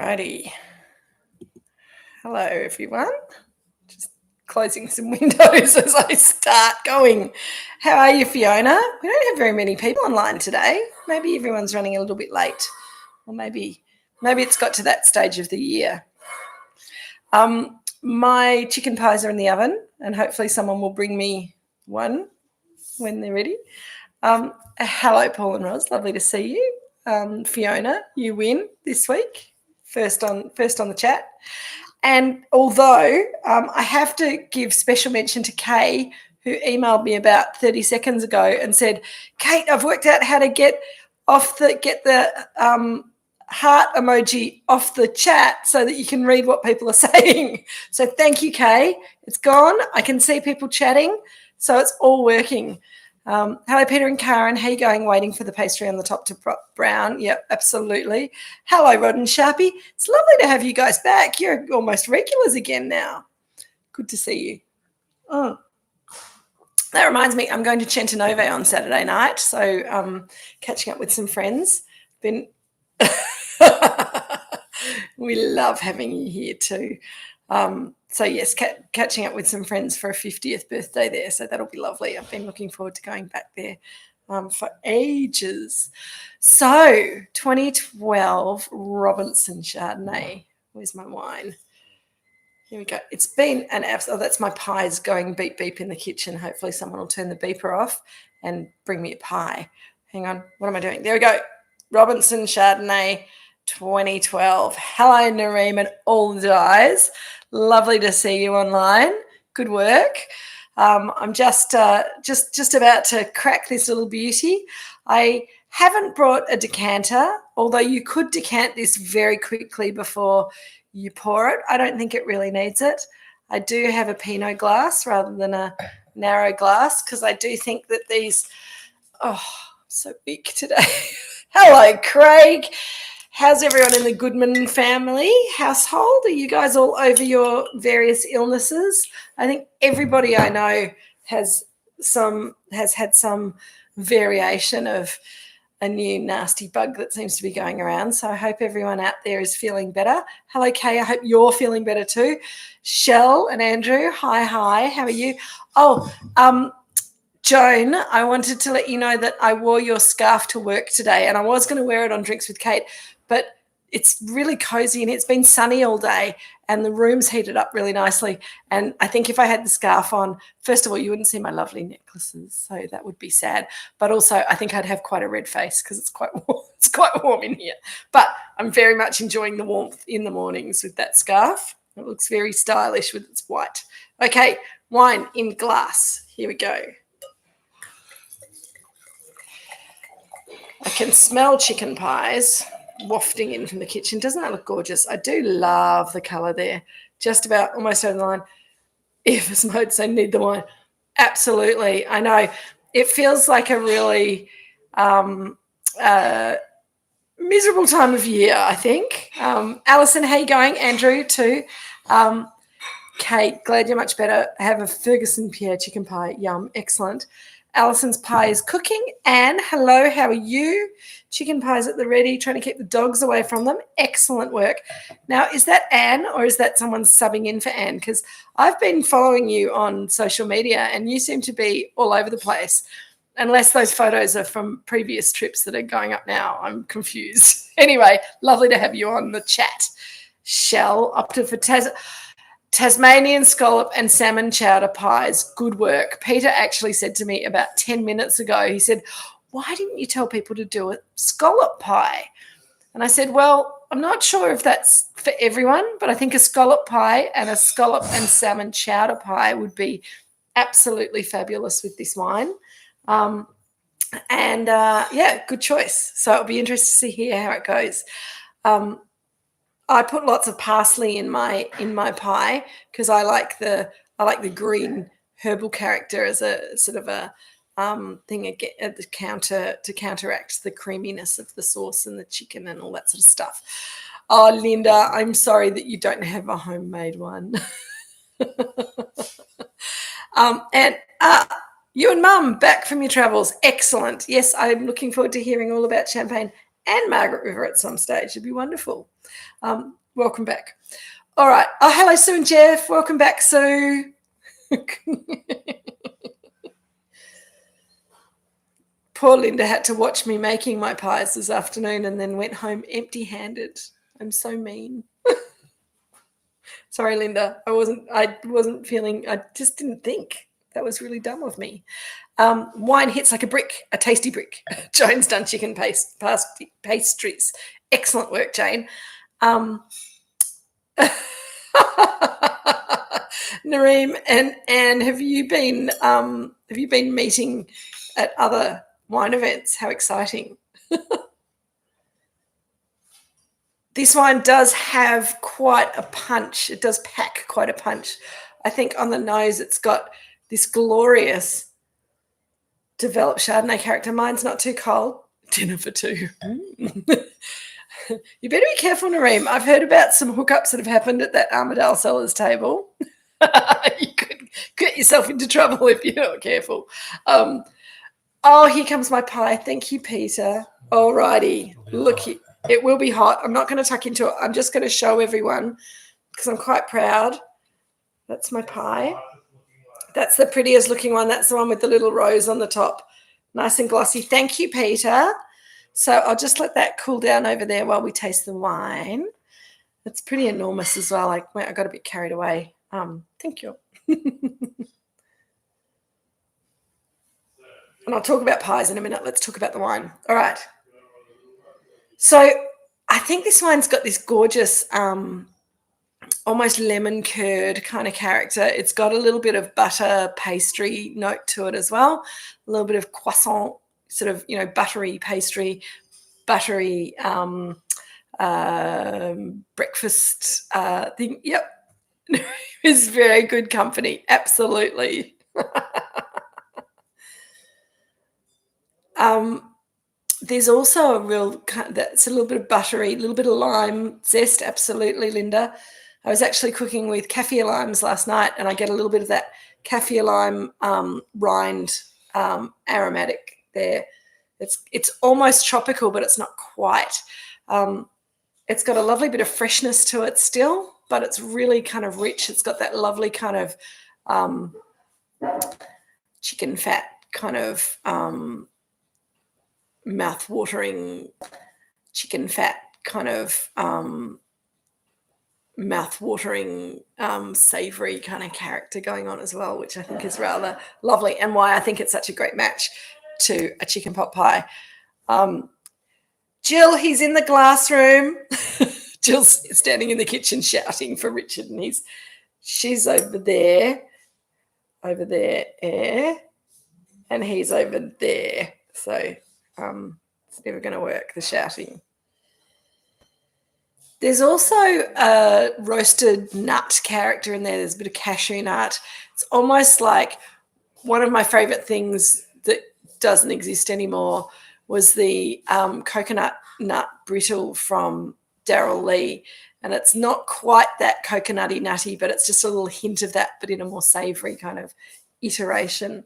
Alrighty. Hello, everyone. Just closing some windows as I start going. How are you, Fiona? We don't have very many people online today. Maybe everyone's running a little bit late, or maybe it's got to that stage of the year. My chicken pies are in the oven, and hopefully someone will bring me one when they're ready. Hello, Paul and Roz. Lovely to see you. Fiona, you win this week. First on the chat. And although I have to give special mention to Kay, who emailed me about 30 seconds ago and said, Kate, I've worked out how to get the heart emoji off the chat so that you can read what people are saying. So thank you, Kay. It's gone. I can see people chatting, so it's all working. Hello, Peter and Karen. How are you going? Waiting for the pastry on the top to brown. Yep, absolutely. Hello, Rod and Sharpie. It's lovely to have you guys back. You're almost regulars again now. Good to see you. Oh. That reminds me, I'm going to Centonove on Saturday night, so catching up with some friends. We love having you here too. So, yes, catching up with some friends for a 50th birthday there, so that'll be lovely. I've been looking forward to going back there for ages. So, 2012 Robinson Chardonnay. Where's my wine? Here we go. It's been an absolute... Oh, that's my pies going beep, beep in the kitchen. Hopefully someone will turn the beeper off and bring me a pie. Hang on. What am I doing? There we go. Robinson Chardonnay 2012. Hello, Nareem and all the guys. Lovely to see you online. Good work. I'm just about to crack this little beauty. I haven't brought a decanter, although you could decant this very quickly before you pour it. I don't think it really needs it. I do have a Pinot glass rather than a narrow glass because I do think that these... Oh, so big today. Hello, Craig. How's everyone in the Goodman family household? Are you guys all over your various illnesses? I think everybody I know has had some variation of a new nasty bug that seems to be going around. So I hope everyone out there is feeling better. Hello, Kay. I hope you're feeling better too. Shell and Andrew, hi. How are you? Oh, Joan, I wanted to let you know that I wore your scarf to work today, and I was going to wear it on Drinks with Kate, but it's really cozy and it's been sunny all day and the room's heated up really nicely. And I think if I had the scarf on, first of all, you wouldn't see my lovely necklaces, so that would be sad. But also I think I'd have quite a red face because it's quite warm. It's quite warm in here. But I'm very much enjoying the warmth in the mornings with that scarf. It looks very stylish with its white. Okay, wine in glass. Here we go. I can smell chicken pies wafting in from the kitchen. Doesn't that look gorgeous? I do love the colour there. Just about almost over the line. If mode, so need the wine. Absolutely. I know. It feels like a really miserable time of year, I think. Alison, how you going? Andrew too. Kate, glad you're much better. I have a Ferguson Pierre chicken pie. Yum. Excellent. Alison's pie is cooking. Anne, hello, how are you? Chicken pies at the ready, trying to keep the dogs away from them. Excellent work. Now, is that Anne or is that someone subbing in for Anne? Because I've been following you on social media and you seem to be all over the place, unless those photos are from previous trips that are going up now. I'm confused. Anyway, lovely to have you on the chat. Shell opted for Tasmanian scallop and salmon chowder pies. Good work. Peter actually said to me about 10 minutes ago, he said, why didn't you tell people to do a scallop pie? And I said, well, I'm not sure if that's for everyone, but I think a scallop pie and a scallop and salmon chowder pie would be absolutely fabulous with this wine. Yeah, good choice. So it'll be interesting to hear how it goes. I put lots of parsley in my pie because I like the green herbal character as a sort of a thing at the counter to counteract the creaminess of the sauce and the chicken and all that sort of stuff. Oh, Linda, I'm sorry that you don't have a homemade one. And you and Mum back from your travels. Excellent. Yes, I'm looking forward to hearing all about Champagne and Margaret River at some stage. It'd be wonderful. Welcome back. All right. Oh, hello, Sue and Jeff. Welcome back, Sue. Poor Linda had to watch me making my pies this afternoon and then went home empty-handed. I'm so mean. Sorry, Linda. I wasn't feeling. I just didn't think. That was really dumb of me. Wine hits like a brick, a tasty brick. Jane's done chicken pastries. Excellent work, Jane. Nareem and Anne, have you been meeting at other wine events? How exciting. This wine does have quite a punch. It does pack quite a punch. I think on the nose it's got this glorious developed Chardonnay character. Mine's not too cold. Dinner for two. You better be careful, Nareem. I've heard about some hookups that have happened at that Armadale Cellars table. You could get yourself into trouble if you're not careful. Oh, here comes my pie. Thank you, Peter. All righty. Look, it will be hot. I'm not going to tuck into it. I'm just going to show everyone because I'm quite proud. That's my pie. That's the prettiest looking one. That's the one with the little rose on the top. Nice and glossy. Thank you, Peter. So I'll just let that cool down over there while we taste the wine. It's pretty enormous as well. I got a bit carried away. Thank you. And I'll talk about pies in a minute. Let's talk about the wine. All right. So I think this wine's got this gorgeous almost lemon curd kind of character. It's got a little bit of butter pastry note to it as well. A little bit of croissant, sort of, buttery pastry, buttery breakfast thing. Yep. It's very good company. Absolutely. There's also that's a little bit of buttery, a little bit of lime zest. Absolutely, Linda. I was actually cooking with kaffir limes last night, and I get a little bit of that kaffir lime rind aromatic there. It's almost tropical, but it's not quite. It's got a lovely bit of freshness to it still, but it's really kind of rich. It's got that lovely kind of chicken fat kind of mouth-watering chicken fat kind of mouth-watering savoury kind of character going on as well, which I think is rather lovely and why I think it's such a great match to a chicken pot pie. Jill, he's in the glass room. Jill's standing in the kitchen shouting for Richard, and she's over there, and he's over there. So it's never going to work, the shouting. There's also a roasted nut character in there. There's a bit of cashew nut. It's almost like one of my favourite things that doesn't exist anymore was the coconut nut brittle from Daryl Lee. And it's not quite that coconutty nutty, but it's just a little hint of that, but in a more savoury kind of iteration.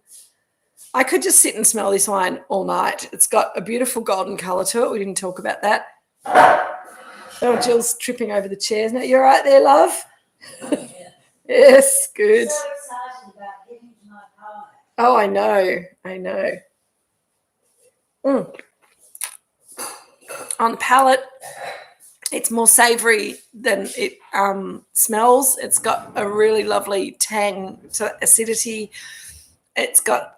I could just sit and smell this wine all night. It's got a beautiful golden colour to it. We didn't talk about that. Oh, Jill's tripping over the chairs. Now, you all right there, love? Yeah. Yes, good. I'm so excited about getting to my pie. Oh, I know. On the palate, it's more savoury than it smells. It's got a really lovely tang to acidity. It's got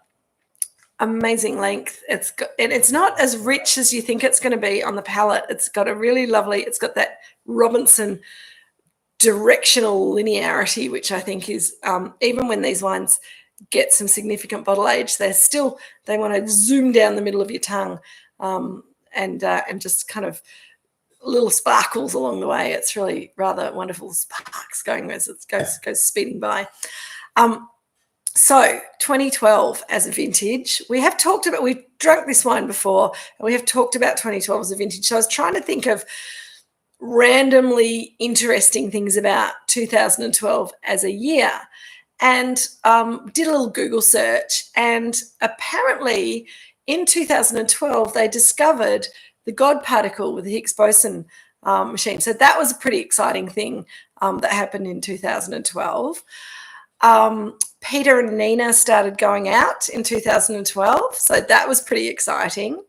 amazing length. And it's not as rich as you think it's going to be on the palate. It's got a really lovely, it's got that Robinson directional linearity, which I think is, even when these wines get some significant bottle age, they want to zoom down the middle of your tongue and just kind of little sparkles along the way. It's really rather wonderful sparks going as it goes speeding by. So 2012 as a vintage, we've drunk this wine before, and we have talked about 2012 as a vintage. So I was trying to think of randomly interesting things about 2012 as a year, and did a little Google search, and apparently in 2012 they discovered the God particle with the Higgs boson machine. So that was a pretty exciting thing that happened in 2012. Peter and Nina started going out in 2012, so that was pretty exciting.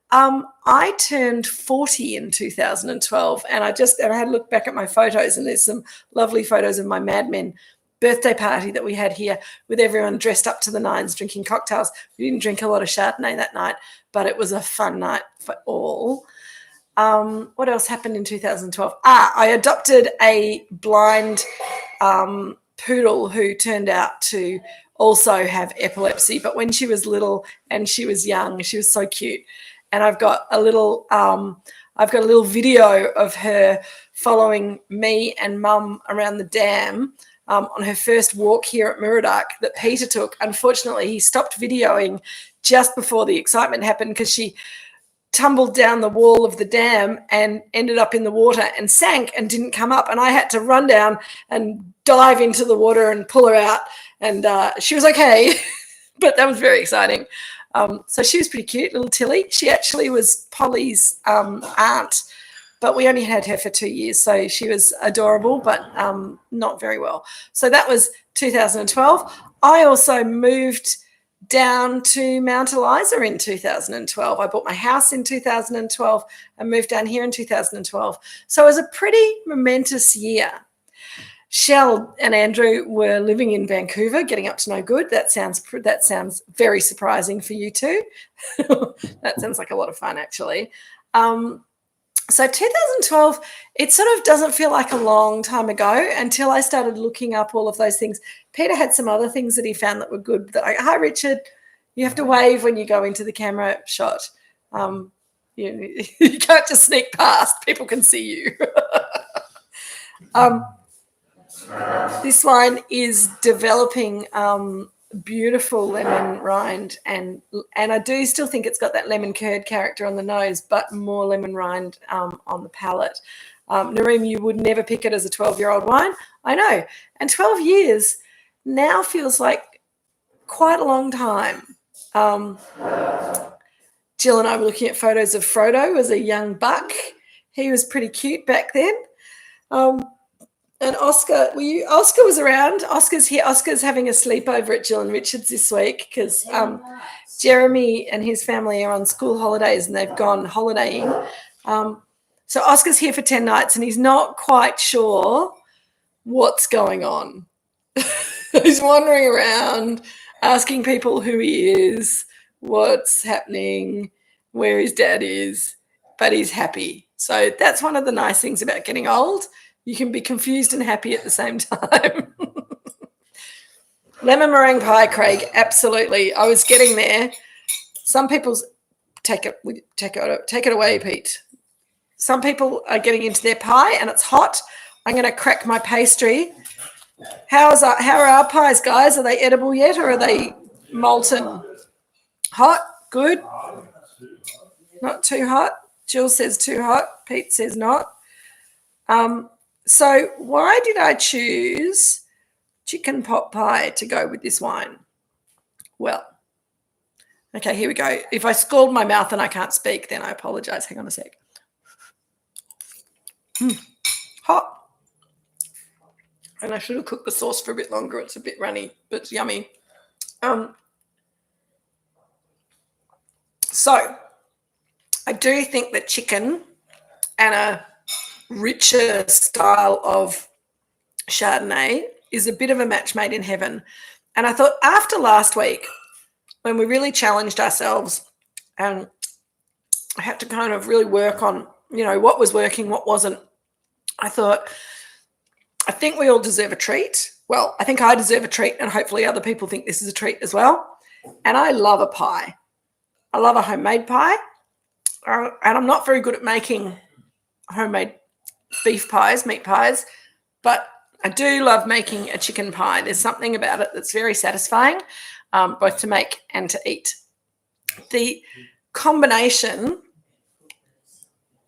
I turned 40 in 2012, and I had a look back at my photos, and there's some lovely photos of my Mad Men birthday party that we had here with everyone dressed up to the nines drinking cocktails. We didn't drink a lot of Chardonnay that night, but it was a fun night for all. What else happened in 2012? I adopted a blind poodle who turned out to also have epilepsy, but when she was little and she was young, she was so cute. And I've got a little video of her following me and Mum around the dam on her first walk here at Moorooduc that Peter took. Unfortunately, he stopped videoing just before the excitement happened because she tumbled down the wall of the dam and ended up in the water and sank and didn't come up. And I had to run down and dive into the water and pull her out. And she was okay, but that was very exciting. So she was pretty cute, little Tilly. She actually was Polly's aunt, but we only had her for 2 years. So she was adorable, but not very well. So that was 2012. I also moved down to Mount Eliza in 2012. I bought my house in 2012 and moved down here in 2012. So it was a pretty momentous year. Shell and Andrew were living in Vancouver, getting up to no good. That sounds very surprising for you too. That sounds like a lot of fun, actually. So 2012, it sort of doesn't feel like a long time ago until I started looking up all of those things. Peter had some other things that he found that were good. Hi, Richard. You have to wave when you go into the camera shot. You can't just sneak past. People can see you. This wine is developing beautiful lemon rind, and I do still think it's got that lemon curd character on the nose, but more lemon rind on the palate. Nareem, you would never pick it as a 12-year-old wine. I know. And 12 years now feels like quite a long time. Jill and I were looking at photos of Frodo as a young buck. He was pretty cute back then. And Oscar, Oscar was around. Oscar's here. Oscar's having a sleepover at Jill and Richard's this week because Jeremy and his family are on school holidays and they've gone holidaying. So Oscar's here for 10 nights and he's not quite sure what's going on. He's wandering around asking people who he is, what's happening, where his dad is, but he's happy. So that's one of the nice things about getting old. You can be confused and happy at the same time. Lemon meringue pie, Craig, absolutely. I was getting there. Some people's take it away, Pete. Some people are getting into their pie and it's hot. I'm going to crack my pastry. How are our pies, guys? Are they edible yet or are they molten? Hot, good. Not too hot. Jill says too hot. Pete says not. So why did I choose chicken pot pie to go with this wine? Well, okay, here we go. If I scald my mouth and I can't speak, then I apologize. Hang on a sec. Hot. And I should have cooked the sauce for a bit longer. It's a bit runny, but it's yummy. So I do think that chicken and a richer style of Chardonnay is a bit of a match made in heaven. And I thought after last week, when we really challenged ourselves and I had to kind of really work on, what was working, what wasn't, I thought, I think we all deserve a treat. Well, I think I deserve a treat and hopefully other people think this is a treat as well. And I love a pie. I love a homemade pie. And I'm not very good at making homemade beef pies, meat pies, but I do love making a chicken pie. There's something about it that's very satisfying, both to make and to eat. The combination,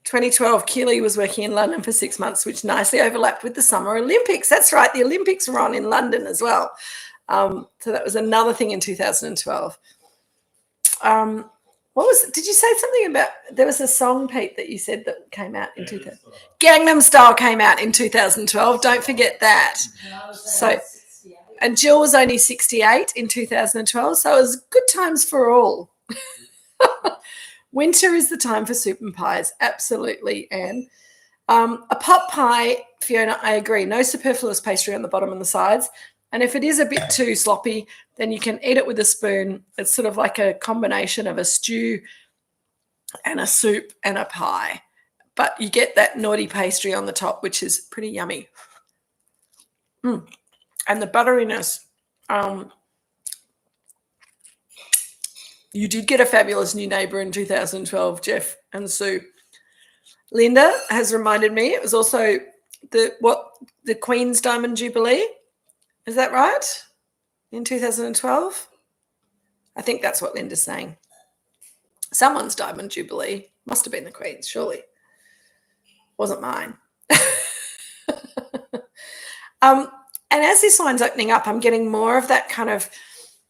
2012, Keely was working in London for 6 months, which nicely overlapped with the Summer Olympics. That's right, the Olympics were on in London as well. So that was another thing in 2012. What was? Did you say something about? There was a song, Pete, that you said that came out in 2000. Gangnam Style came out in 2012. Don't forget that. So, and Jill was only 68 in 2012. So it was good times for all. Winter is the time for soup and pies. Absolutely, Anne. A pot pie, Fiona, I agree. No superfluous pastry on the bottom and the sides. And if it is a bit too sloppy, then you can eat it with a spoon. It's sort of like a combination of a stew and a soup and a pie. But you get that naughty pastry on the top, which is pretty yummy. And the butteriness. You did get a fabulous new neighbour in 2012, Jeff and Sue. Linda has reminded me it was also the Queen's Diamond Jubilee. Is that right? In 2012? I think that's what Linda's saying. Someone's Diamond Jubilee. Must have been the Queen's, surely. Wasn't mine. And as this wine's opening up, I'm getting more of that kind of,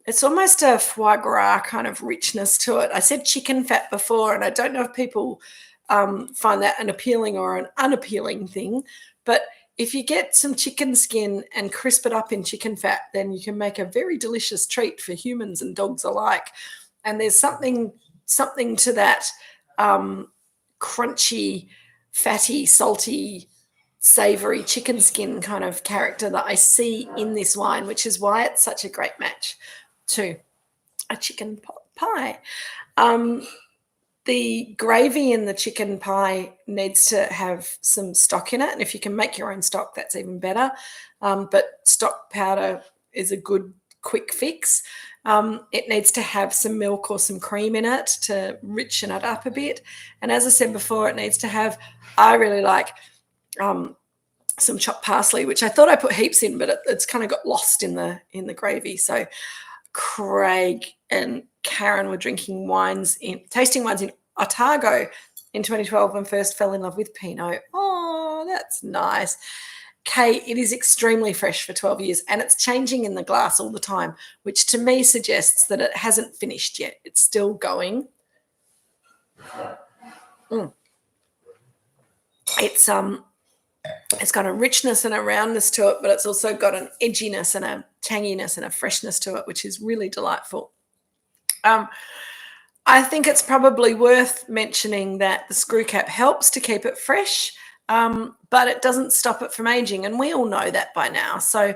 it's almost a foie gras kind of richness to it. I said chicken fat before, and I don't know if people find that an appealing or an unappealing thing, but if you get some chicken skin and crisp it up in chicken fat, then you can make a very delicious treat for humans and dogs alike. And there's something to that crunchy, fatty, salty, savoury chicken skin kind of character that I see in this wine, which is why it's such a great match to a chicken pie. The gravy in the chicken pie needs to have some stock in it. And if you can make your own stock, that's even better. But stock powder is a good quick fix. It needs to have some milk or some cream in it to richen it up a bit. And as I said before, it needs to have, I really like some chopped parsley, which I thought I put heaps in, but it's kind of got lost in the gravy. So Craig and Karen were tasting wines in Otago in 2012 and first fell in love with Pinot. Oh, that's nice. Kay, it is extremely fresh for 12 years and it's changing in the glass all the time, which to me suggests that it hasn't finished yet. It's still going. It's got a richness and a roundness to it, but it's also got an edginess and a tanginess and a freshness to it, which is really delightful. I think it's probably worth mentioning that the screw cap helps to keep it fresh, but it doesn't stop it from aging, and we all know that by now. So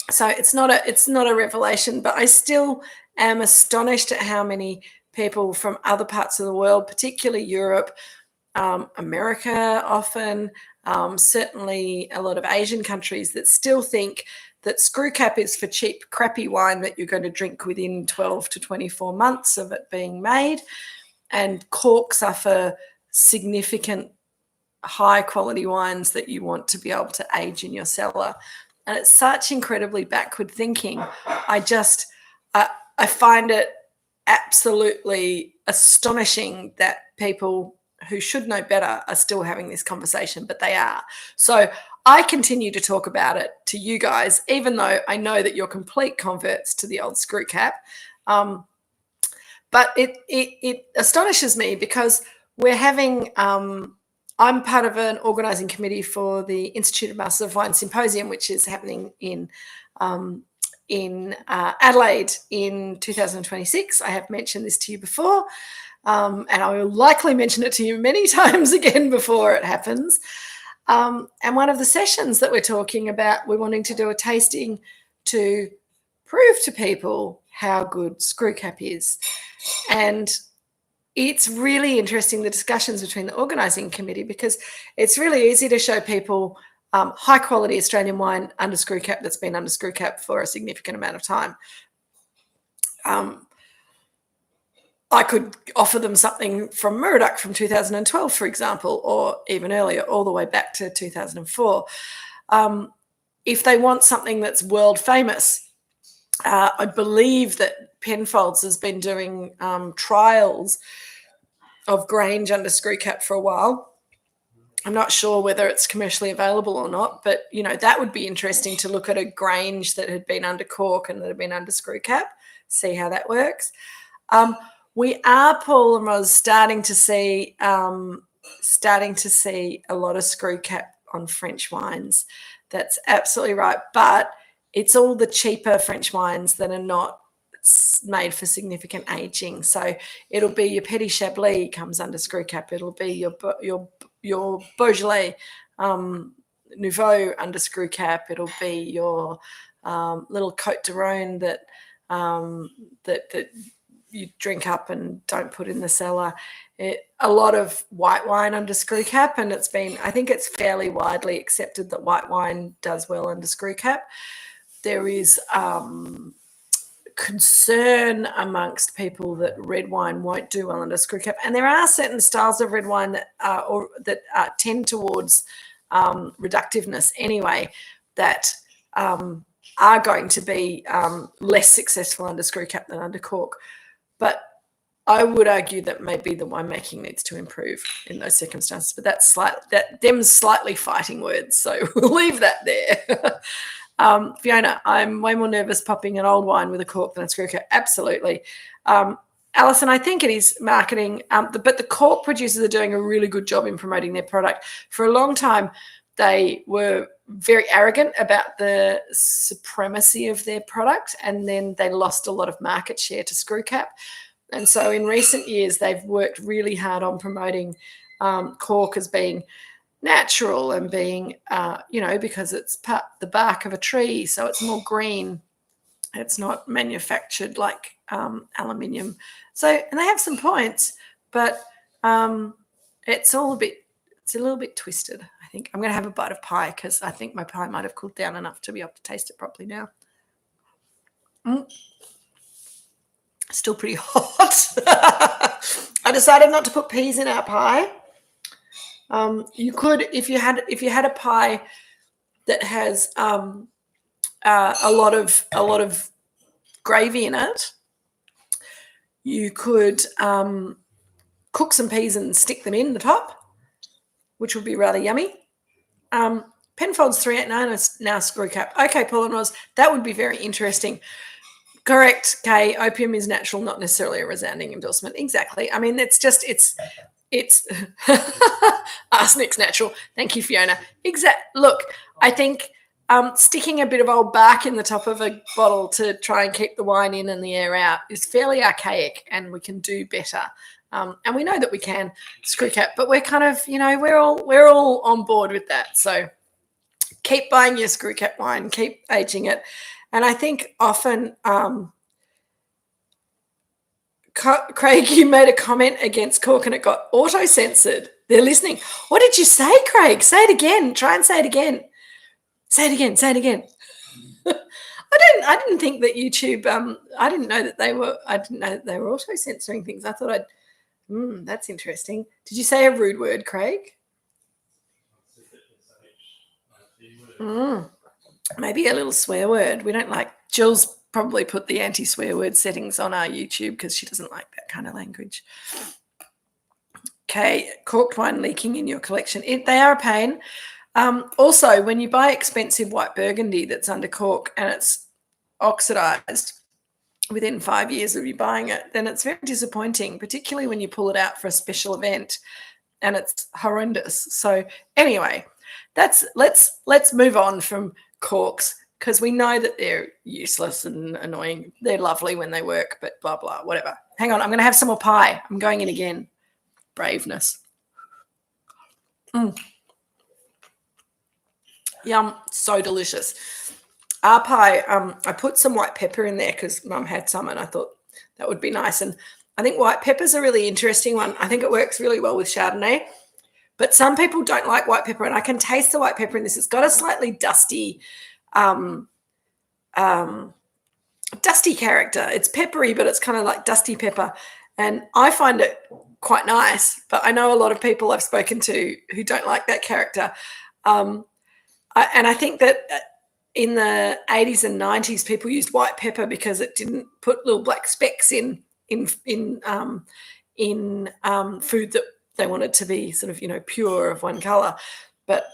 it's not a revelation, but I still am astonished at how many people from other parts of the world, particularly Europe, America often, certainly a lot of Asian countries, that still think that screw cap is for cheap, crappy wine that you're going to drink within 12 to 24 months of it being made, and corks are for significant high-quality wines that you want to be able to age in your cellar. And it's such incredibly backward thinking. I find it absolutely astonishing that people who should know better are still having this conversation, but they are. So I continue to talk about it to you guys, even though I know that you're complete converts to the old screw cap. But it astonishes me because we're having, I'm part of an organising committee for the Institute of Masters of Wine Symposium, which is happening in Adelaide in 2026. I have mentioned this to you before, and I will likely mention it to you many times again before it happens. And one of the sessions that we're talking about, we're wanting to do a tasting to prove to people how good screw cap is. And it's really interesting, the discussions between the organising committee, because it's really easy to show people high quality Australian wine under screw cap that's been under screw cap for a significant amount of time. I could offer them something from Moorooduc from 2012, for example, or even earlier, all the way back to 2004. If they want something that's world famous, I believe that Penfolds has been doing trials of Grange under screw cap for a while. I'm not sure whether it's commercially available or not, but, you know, that would be interesting to look at a Grange that had been under cork and that had been under screw cap, see how that works. We are, Paul and Roz, starting to see a lot of screw cap on French wines. That's absolutely right. But it's all the cheaper French wines that are not made for significant aging. So it'll be your Petit Chablis comes under screw cap. It'll be your Beaujolais Nouveau under screw cap. It'll be your little Côte de Rhône that you drink up and don't put in the cellar. A lot of white wine under screw cap, and I think it's fairly widely accepted that white wine does well under screw cap. There is concern amongst people that red wine won't do well under screw cap, and there are certain styles of red wine that tend towards reductiveness anyway, that are going to be less successful under screw cap than under cork. But I would argue that maybe the winemaking needs to improve in those circumstances. But them's slightly fighting words, so we'll leave that there. Fiona, I'm way more nervous popping an old wine with a cork than a screw cap. Absolutely. Alison, I think it is marketing, but the cork producers are doing a really good job in promoting their product. For a long time, they were very arrogant about the supremacy of their product, and then they lost a lot of market share to screw cap. And so in recent years, they've worked really hard on promoting cork as being natural and being, because it's the bark of a tree, so it's more green. It's not manufactured like aluminium. So, and they have some points, but it's a little bit twisted, I think. I'm going to have a bite of pie because I think my pie might have cooled down enough to be able to taste it properly now. Still pretty hot. I decided not to put peas in our pie. You could, if you had a pie that has a lot of gravy in it, you could cook some peas and stick them in the top, which would be rather yummy. Penfolds 389 is now screw cap. Okay, Paul and Roz, that would be very interesting. Correct, Kay. Opium is natural, not necessarily a resounding endorsement. Exactly. I mean, it's arsenic's natural. Thank you, Fiona. Look, I think sticking a bit of old bark in the top of a bottle to try and keep the wine in and the air out is fairly archaic, and we can do better. And we know that we can screw cap, but we're kind of, we're all on board with that. So keep buying your screw cap wine, keep aging it. And I think often, Craig, you made a comment against cork and it got auto-censored. They're listening. What did you say, Craig? Say it again. Try and say it again. Say it again. Say it again. I didn't think that YouTube, I didn't know that they were auto-censoring things. I thought that's interesting. Did you say a rude word, Craig? Maybe a little swear word. We don't like, Jill's probably put the anti-swear word settings on our YouTube because she doesn't like that kind of language. Okay, corked wine leaking in your collection. They are a pain. Also, when you buy expensive white Burgundy that's under cork and it's oxidized within 5 years of you buying it, then it's very disappointing, particularly when you pull it out for a special event and it's horrendous. So anyway, let's move on from corks, because we know that they're useless and annoying. They're lovely when they work, but blah, blah, whatever. Hang on, I'm going to have some more pie. I'm going in again. Braveness. Yum, so delicious. Our pie, I put some white pepper in there because Mum had some and I thought that would be nice. And I think white pepper's a really interesting one. I think it works really well with Chardonnay. But some people don't like white pepper, and I can taste the white pepper in this. It's got a slightly dusty character. It's peppery, but it's kind of like dusty pepper. And I find it quite nice, but I know a lot of people I've spoken to who don't like that character. And I think that in the 80s and 90s, people used white pepper because it didn't put little black specks in food that they wanted to be sort of, pure of one color. But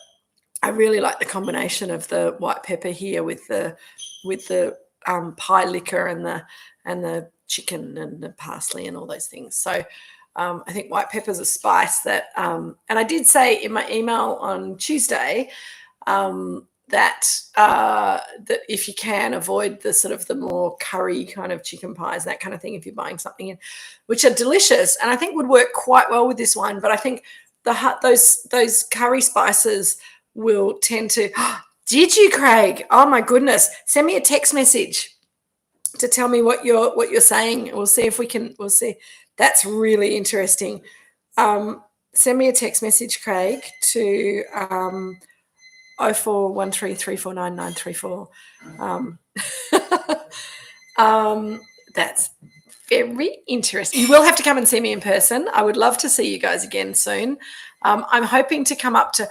I really like the combination of the white pepper here with the pie liquor and the chicken and the parsley and all those things. So I think white pepper is a spice that, and I did say in my email on Tuesday that if you can avoid the sort of the more curry kind of chicken pies, that kind of thing, if you're buying something in, which are delicious and I think would work quite well with this wine. But I think those curry spices will tend to. Did you, Craig? Oh my goodness! Send me a text message to tell me what you're saying. We'll see if we can. We'll see. That's really interesting. Send me a text message, Craig, to 0413349934. That's very interesting. You will have to come and see me in person. I would love to see you guys again soon. I'm hoping to come up to.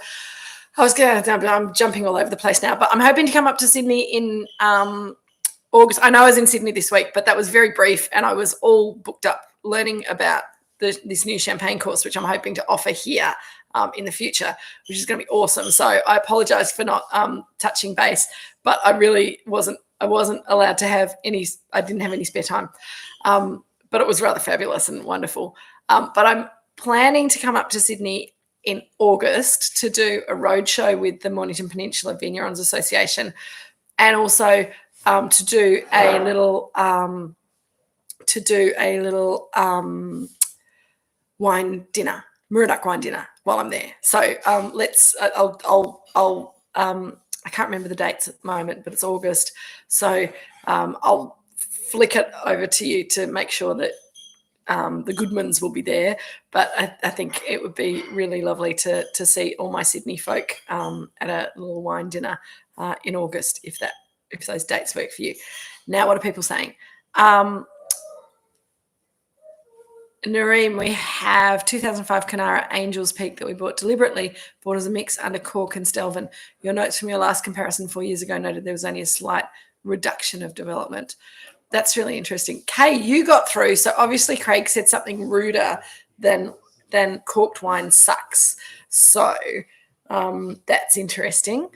I'm jumping all over the place now, but I'm hoping to come up to Sydney in August. I know I was in Sydney this week, but that was very brief, and I was all booked up learning about this new champagne course, which I'm hoping to offer here in the future, which is going to be awesome. So I apologise for not touching base, but I really wasn't allowed to have any. I didn't have any spare time, but it was rather fabulous and wonderful. But I'm planning to come up to Sydney in August to do a roadshow with the Mornington Peninsula Vineyards Association, and also to do a little wine dinner, Moorooduc wine dinner while I'm there. So I can't remember the dates at the moment, but it's August. So I'll flick it over to you to make sure that the Goodmans will be there. But I think it would be really lovely to see all my Sydney folk at a little wine dinner in August, if those dates work for you. Now, what are people saying? Nareem, we have 2005 Canara Angels Peak that we bought deliberately, bought as a mix under Cork and Stelvin. Your notes from your last comparison 4 years ago noted there was only a slight reduction of development. That's really interesting. Kay, you got through. So obviously Craig said something ruder than corked wine sucks. So that's interesting.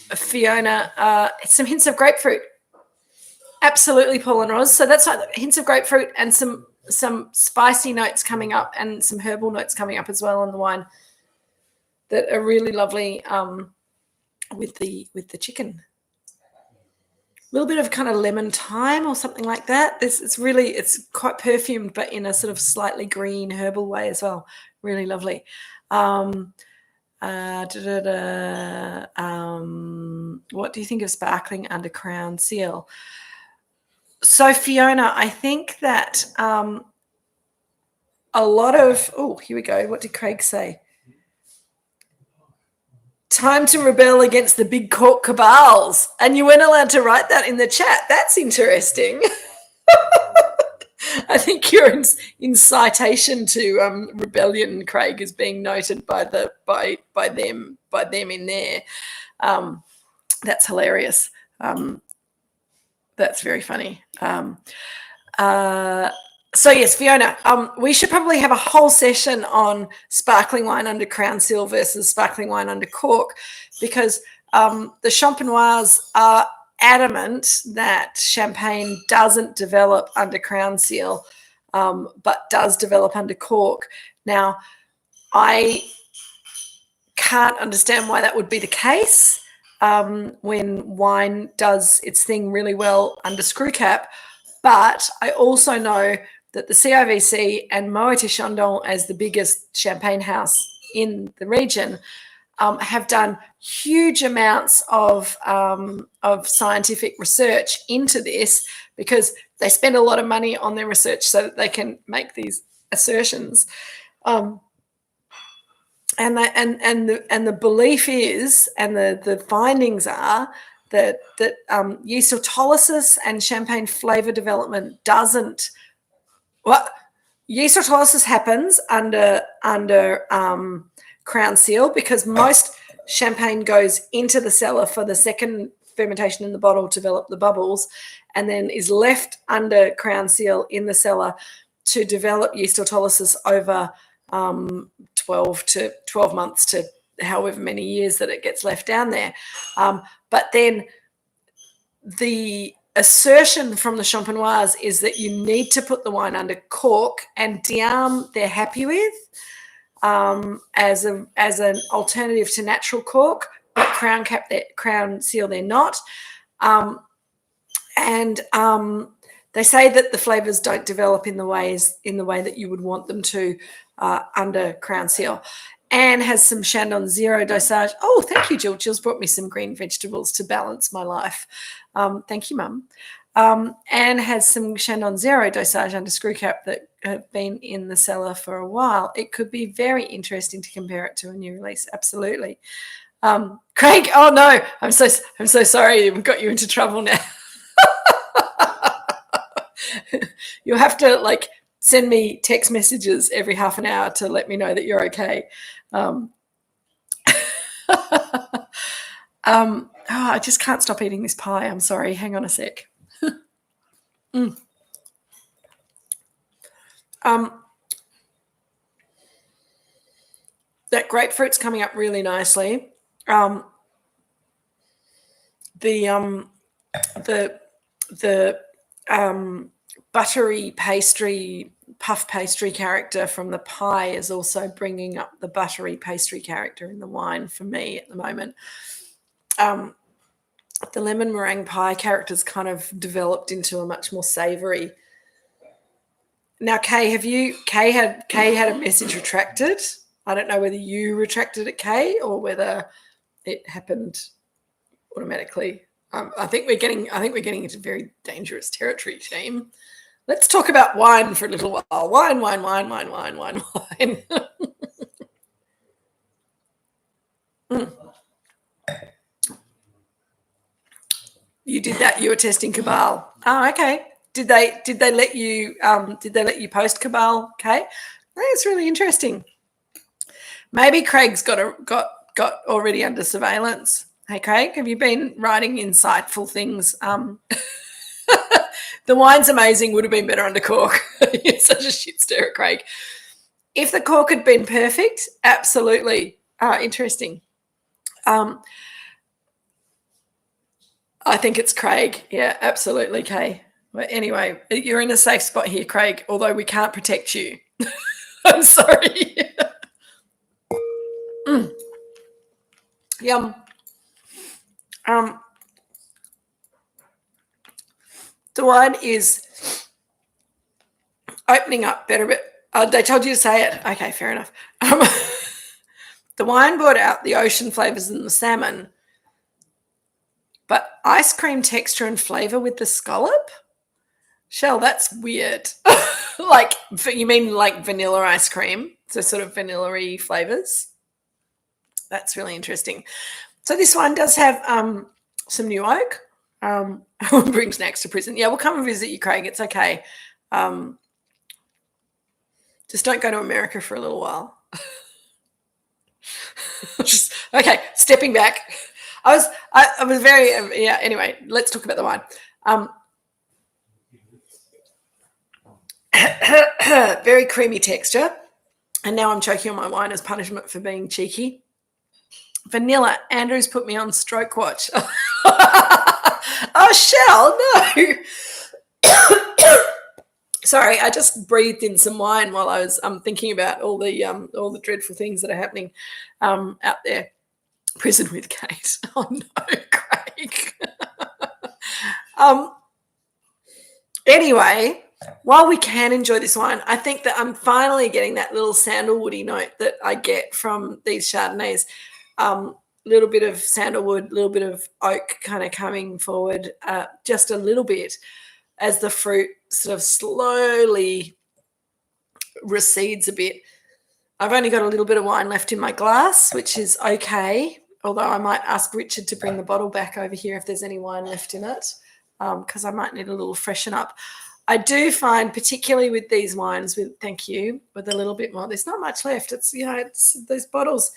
Fiona, some hints of grapefruit. Absolutely, Paul and Roz. So that's like hints of grapefruit and some spicy notes coming up and some herbal notes coming up as well on the wine that are really lovely with the chicken. A little bit of kind of lemon thyme or something like that. It's quite perfumed, but in a sort of slightly green herbal way as well. Really lovely. What do you think of sparkling under Crown Seal? So Fiona, I think that a lot of, here we go. What did Craig say? Time to rebel against the big cork cabals. And you weren't allowed to write that in the chat. That's interesting. I think your incitation to rebellion, Craig, is being noted by them in there. That's hilarious. That's very funny. So yes, Fiona, we should probably have a whole session on sparkling wine under Crown Seal versus sparkling wine under cork, because the Champenois are adamant that champagne doesn't develop under Crown Seal, but does develop under cork. Now, I can't understand why that would be the case when wine does its thing really well under screw cap, but I also know that the CIVC and Moët & Chandon, as the biggest champagne house in the region, have done huge amounts of scientific research into this, because they spend a lot of money on their research so that they can make these assertions. And the belief is, and the findings are, that yeast autolysis and champagne flavour development doesn't. Well, yeast autolysis happens under Crown Seal, because most champagne goes into the cellar for the second fermentation in the bottle to develop the bubbles, and then is left under Crown Seal in the cellar to develop yeast autolysis over 12 months to however many years that it gets left down there. But then the assertion from the Champenoise is that you need to put the wine under cork, and Diam they're happy with as an alternative to natural cork, but crown seal they're not. They say that the flavours don't develop in the way that you would want them to under crown seal. Anne has some Chandon Zero dosage. Oh, thank you, Jill. Jill's brought me some green vegetables to balance my life. Thank you, Mum. Anne has some Chandon Zero dosage under screw cap that have been in the cellar for a while. It could be very interesting to compare it to a new release. Absolutely. Craig, oh no, I'm so sorry. We've got you into trouble now. You'll have to send me text messages every half an hour to let me know that you're okay. I just can't stop eating this pie. I'm sorry. Hang on a sec. That grapefruit's coming up really nicely. The buttery pastry, puff pastry character from the pie is also bringing up the buttery pastry character in the wine for me at the moment. The lemon meringue pie character's kind of developed into a much more savoury. Now, Kay had a message retracted. I don't know whether you retracted it, Kay, or whether it happened automatically. I think we're getting into very dangerous territory, team. Let's talk about wine for a little while. Wine. You did that. You were testing Cabal. Oh, okay. Did they let you post Cabal, Kay? That's really interesting. Maybe Craig's got already under surveillance. Hey, Craig, have you been writing insightful things? The wine's amazing, would have been better under cork. You're such a shit stirrer, Craig. If the cork had been perfect, absolutely. Interesting. I think it's Craig. Yeah, absolutely, Kay. But anyway, you're in a safe spot here, Craig, although we can't protect you. I'm sorry. Yum. The wine is opening up better, but they told you to say it. Okay, fair enough. The wine brought out the ocean flavours and the salmon, but ice cream texture and flavour with the scallop? Shell, that's weird. You mean like vanilla ice cream? So sort of vanilla-y flavours? That's really interesting. So this one does have some new oak. Bring snacks to prison. Yeah, we'll come and visit you, Craig. It's okay. Just don't go to America for a little while. Okay, stepping back. I was very anyway, let's talk about the wine. Very creamy texture. And now I'm choking on my wine as punishment for being cheeky. Vanilla. Andrew's put me on stroke watch. Oh, Shell, no. Sorry, I just breathed in some wine while I was thinking about all the dreadful things that are happening out there. Prison with Kate. Oh no, Craig. Anyway, while we can enjoy this wine, I think that I'm finally getting that little sandalwoody note that I get from these Chardonnays. Little bit of sandalwood, little bit of oak kind of coming forward, just a little bit as the fruit sort of slowly recedes a bit. I've only got a little bit of wine left in my glass, which is okay, although I might ask Richard to bring the bottle back over here if there's any wine left in it, because I might need a little freshen up. I do find, particularly with these wines, with a little bit more, there's not much left. It's these bottles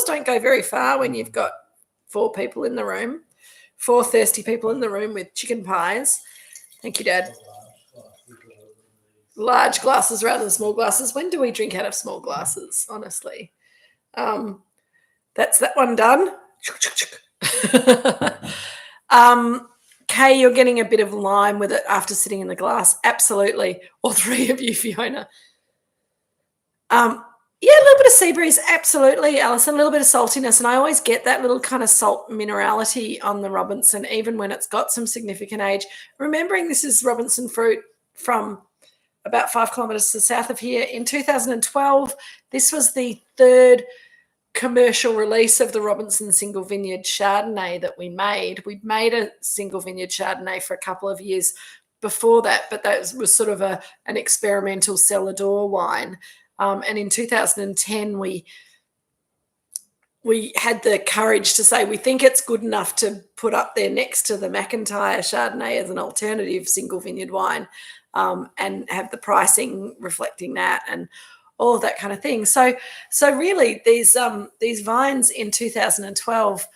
don't go very far when you've got 4 people in the room, 4 thirsty people in the room with chicken pies. Thank you, Dad. Large glasses rather than small glasses. When do we drink out of small glasses, honestly? That's that one done. Kay, you're getting a bit of lime with it after sitting in the glass. Absolutely. All three of you, Fiona. Yeah, a little bit of sea breeze. Absolutely, Alison. A little bit of saltiness. And I always get that little kind of salt minerality on the Robinson, even when it's got some significant age. Remembering this is Robinson fruit from about 5 kilometres to the south of here. In 2012, this was the third commercial release of the Robinson single vineyard Chardonnay that we made. We'd made a single vineyard Chardonnay for a couple of years before that, but that was sort of an experimental cellar door wine. And in 2010, we had the courage to say we think it's good enough to put up there next to the McIntyre Chardonnay as an alternative single vineyard wine, and have the pricing reflecting that and all of that kind of thing. So really these vines in 2012,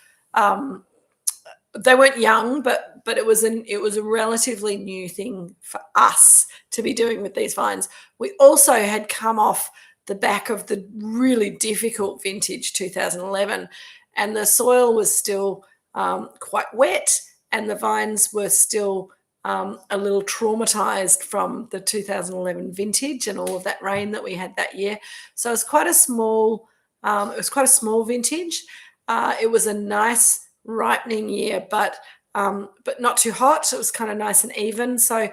they weren't young, but it was a relatively new thing for us to be doing with these vines. We also had come off the back of the really difficult vintage 2011, and the soil was still quite wet, and the vines were still a little traumatized from the 2011 vintage and all of that rain that we had that year. So it was quite a small vintage. It was a nice ripening year, but not too hot. So it was kind of nice and even. So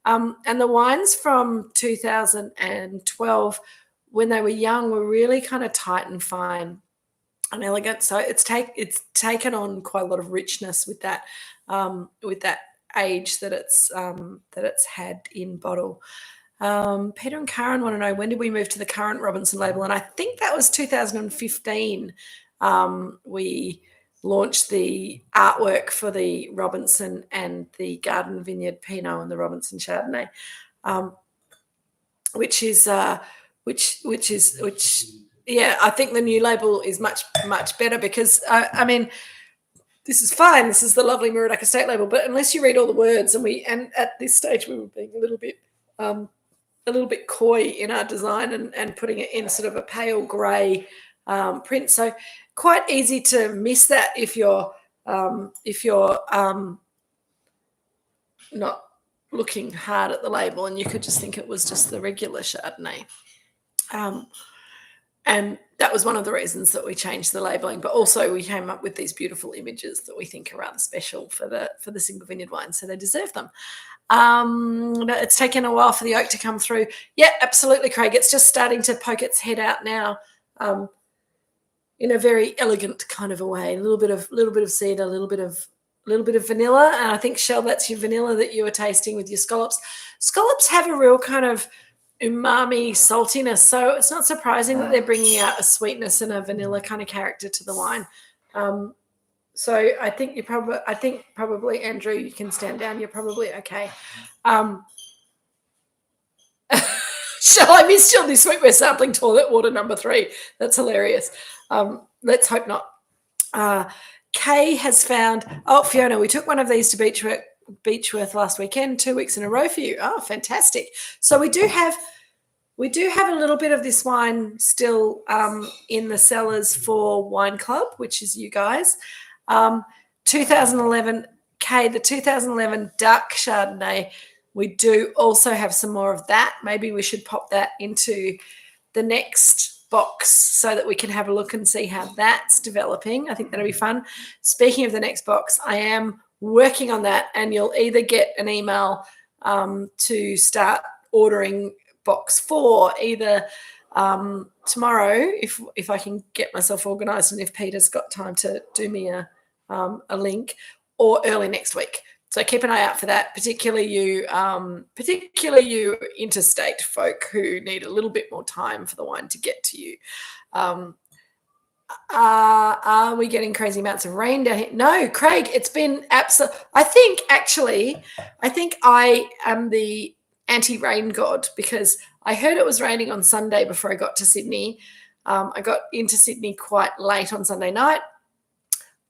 and the wines from 2012, when they were young, were really kind of tight and fine and elegant. So it's taken on quite a lot of richness with that age that it's had in bottle. Peter and Karen want to know, when did we move to the current Robinson label? And I think that was 2015. We launched the artwork for the Robinson and the Garden Vineyard Pinot and the Robinson Chardonnay, which I think the new label is much better, because I mean, this is fine. This is the lovely Moorooduc Estate label, but unless you read all the words, and at this stage we were being a little bit coy in our design and putting it in sort of a pale grey print. So quite easy to miss that if you're not looking hard at the label, and you could just think it was just the regular Chardonnay. And that was one of the reasons that we changed the labelling. But also we came up with these beautiful images that we think are rather special for the single vineyard wine, so they deserve them. It's taken a while for the oak to come through. Yeah, absolutely, Craig. It's just starting to poke its head out now, in a very elegant kind of a way. A little bit of cedar, a little bit of vanilla. And I think, Shell, that's your vanilla that you were tasting with your scallops. Scallops have a real kind of umami saltiness, so it's not surprising that they're bringing out a sweetness and a vanilla kind of character to the wine. So I think probably Andrew, you can stand down. You're probably okay. Shall I missed you on this week? We're sampling toilet water number 3. That's hilarious. Let's hope not. Kay has found. Oh, Fiona, we took one of these to Beechworth last weekend, 2 weeks in a row for you. Oh, fantastic. So we do have a little bit of this wine still in the cellars for Wine Club, which is you guys. 2011, the 2011 Dark Chardonnay, we do also have some more of that. Maybe we should pop that into the next box so that we can have a look and see how that's developing. I think that'll be fun. Speaking of the next box, I am working on that, and you'll either get an email to start ordering box 4 either tomorrow, if I can get myself organised and if Peter's got time to do me a link, or early next week. So keep an eye out for that, particularly you interstate folk who need a little bit more time for the wine to get to you. Are we getting crazy amounts of rain down here? No, Craig, it's been absolute. I think I am the anti-rain god, because I heard it was raining on Sunday before I got to Sydney. I got into Sydney quite late on Sunday night.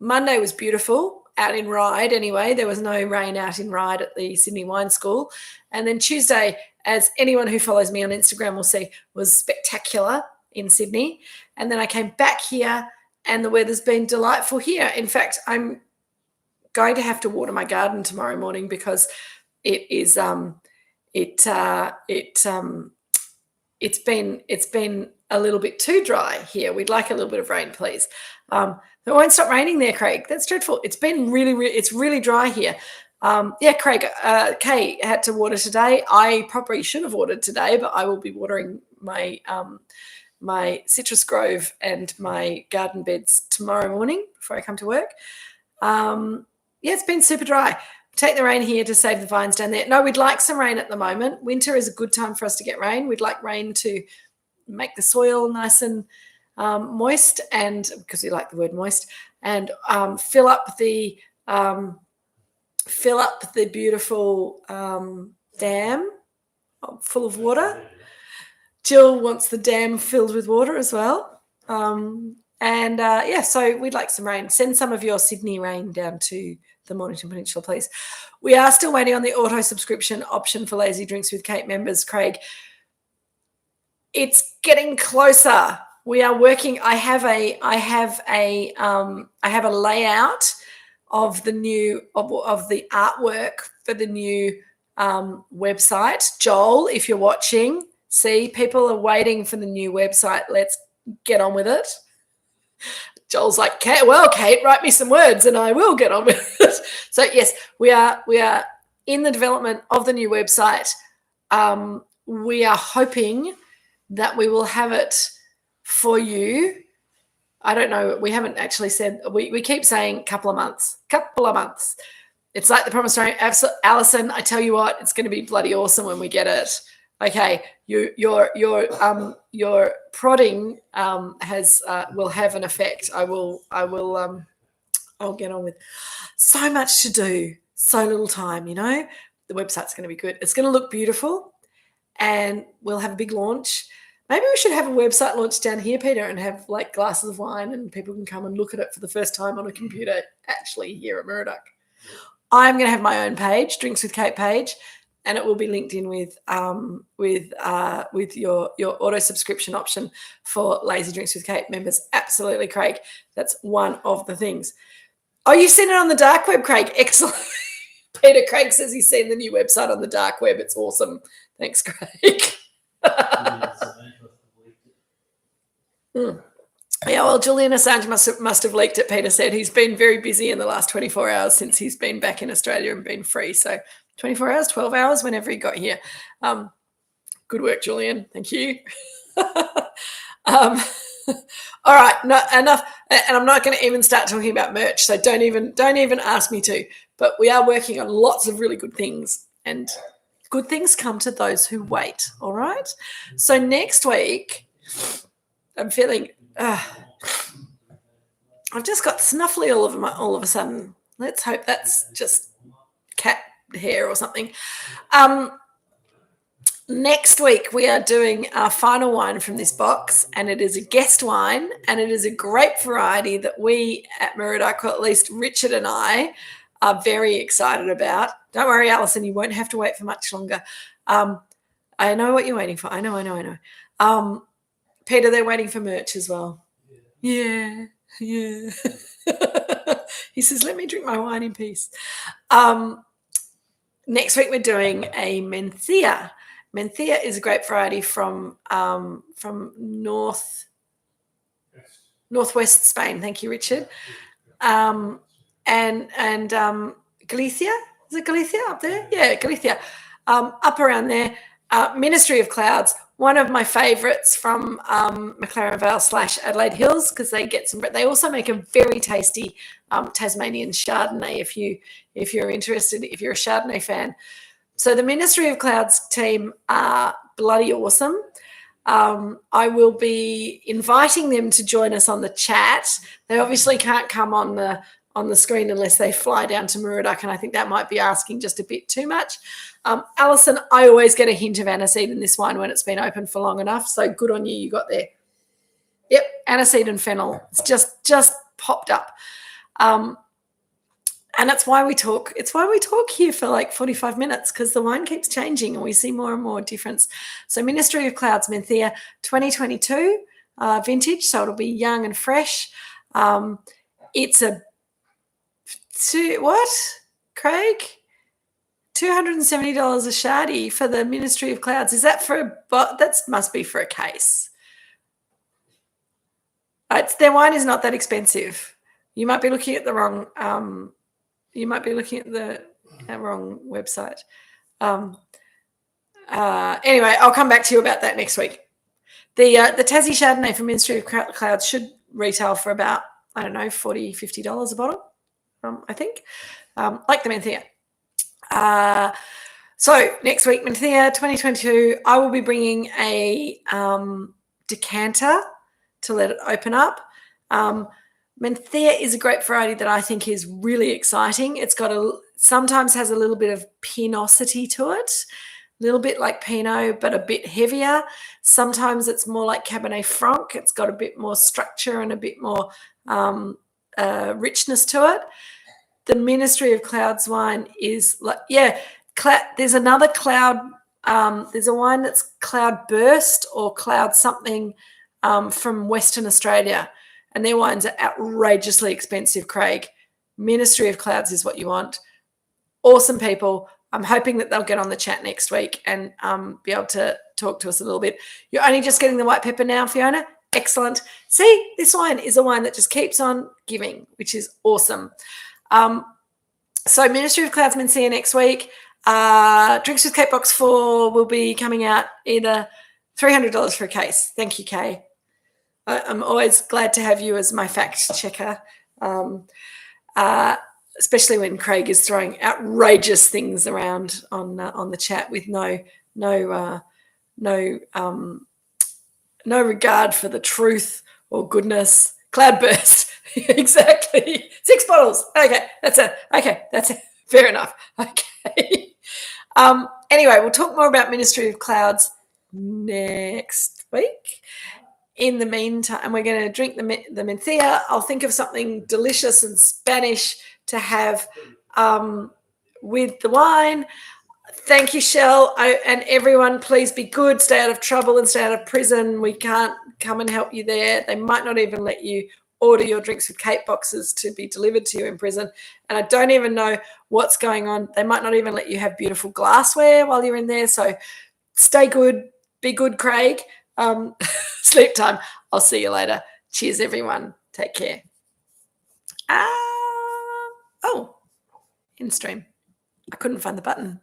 Monday was beautiful out in Ryde anyway. There was no rain out in Ryde at the Sydney Wine School. And then Tuesday, as anyone who follows me on Instagram will see, was spectacular in Sydney. And then I came back here and the weather's been delightful here. In fact, I'm going to have to water my garden tomorrow morning because it is it's been a little bit too dry here. We'd like a little bit of rain, please. It won't stop raining there, Craig. That's dreadful. It's been it's really dry here. Yeah, Craig, Kay had to water today. I probably should have watered today, but I will be watering my my citrus grove and my garden beds tomorrow morning before I come to work. Yeah, it's been super dry. Take the rain here to save the vines down there. No, we'd like some rain at the moment. Winter is a good time for us to get rain. We'd like rain to make the soil nice and moist, and because we like the word moist, and fill up the beautiful dam full of water. Jill wants the dam filled with water as well. Yeah, so we'd like some rain. Send some of your Sydney rain down to the Mornington Peninsula, please. We are still waiting on the auto subscription option for Lazy Drinks with Kate members, Craig. It's getting closer. We are working. I have a layout of the new of the artwork for the new website. Joel, if you're watching, see, people are waiting for the new website. Let's get on with it. Joel's like, Kate, write me some words and I will get on with it. So yes, we are in the development of the new website. We are hoping that we will have it for you. I don't know. We haven't actually said, we keep saying couple of months. It's like the promised land. Alison, I tell you what, it's going to be bloody awesome when we get it. Okay, your prodding will have an effect. I'll get on with so much to do, so little time. You know, the website's going to be good. It's going to look beautiful, and we'll have a big launch. Maybe we should have a website launch down here, Peter, and have like glasses of wine, and people can come and look at it for the first time on a computer. Actually, here at Moorooduc, I'm going to have my own page, Drinks with Kate page. And it will be linked in with your auto subscription option for Lazy Drinks with Kate members. Absolutely, Craig. That's one of the things. Oh, you've seen it on the dark web, Craig. Excellent. Peter, Craig says he's seen the new website on the dark web. It's awesome. Thanks, Craig. Yeah, well, Julian Assange must have leaked it, Peter said. He's been very busy in the last 24 hours since he's been back in Australia and been free. So 24 hours, 12 hours, whenever he got here. Good work, Julian. Thank you. All right, enough. And I'm not going to even start talking about merch, so don't even ask me to. But we are working on lots of really good things, and good things come to those who wait. All right. So next week, I'm feeling. I've just got snuffly all of a sudden. Let's hope that's just cat hair or something. Next week we are doing our final wine from this box, and it is a guest wine, and it is a grape variety that we at Moorooduc, or at least Richard and I, are very excited about. Don't worry, Alison, you won't have to wait for much longer. I know what you're waiting for. I know. Peter, they're waiting for merch as well. Yeah. He says, let me drink my wine in peace. Next week we're doing a Mencía. Mencía is a grape variety from northwest Spain. Thank you, Richard. And Galicia. Is it Galicia up there? Yeah, Galicia. Up around there. Ministry of Clouds, one of my favourites from McLaren Vale / Adelaide Hills, because they get some. They also make a very tasty Tasmanian Chardonnay. If you're interested, if you're a Chardonnay fan, so the Ministry of Clouds team are bloody awesome. I will be inviting them to join us on the chat. They obviously can't come on the screen unless they fly down to Moorooduc, and I think that might be asking just a bit too much. Alison, I always get a hint of aniseed in this wine when it's been open for long enough, so good on you. You got there. Yep, aniseed and fennel. It's just popped up. And that's why we talk. It's why we talk here for like 45 minutes, because the wine keeps changing and we see more and more difference. So Ministry of Clouds Mencía 2022 vintage, so it'll be young and fresh. It's a What, Craig? $270 a shardy for the Ministry of Clouds. Is that for that must be for a case. Their wine is not that expensive. You might be looking at the wrong. You might be looking at the wrong website. Anyway, I'll come back to you about that next week. The Tassie Chardonnay from Ministry of Clouds should retail for about, I don't know, $40, $50 a bottle, I think, like the Menthea. So next week, Menthea 2022, I will be bringing a decanter to let it open up. Menthea is a grape variety that I think is really exciting. It's got sometimes has a little bit of pinosity to it, a little bit like Pinot, but a bit heavier. Sometimes it's more like Cabernet Franc. It's got a bit more structure and a bit more richness to it. The Ministry of Clouds wine is like, there's another cloud. There's a wine that's Cloud Burst or Cloud something from Western Australia. And their wines are outrageously expensive, Craig. Ministry of Clouds is what you want. Awesome people. I'm hoping that they'll get on the chat next week and be able to talk to us a little bit. You're only just getting the white pepper now, Fiona? Excellent. See, this wine is a wine that just keeps on giving, which is awesome. So Ministry of Clouds Menthea next week. Drinks with Kate Box 4 will be coming out either $300 for a case. Thank you, Kay. I'm always glad to have you as my fact checker, especially when Craig is throwing outrageous things around on the chat with no regard for the truth or goodness. Cloudburst, exactly. 6 bottles. Okay, that's it. Fair enough. Okay. Anyway, we'll talk more about Ministry of Clouds next week. In the meantime, we're going to drink the Menthea. I'll think of something delicious and Spanish to have with the wine. Thank you, Shell. And everyone, please be good. Stay out of trouble and stay out of prison. We can't come and help you there. They might not even let you order your Drinks with Kate boxes to be delivered to you in prison. And I don't even know what's going on. They might not even let you have beautiful glassware while you're in there. So stay good. Be good, Craig. Sleep time. I'll see you later. Cheers, everyone. Take care. In stream. I couldn't find the button.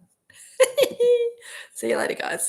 See you later, guys.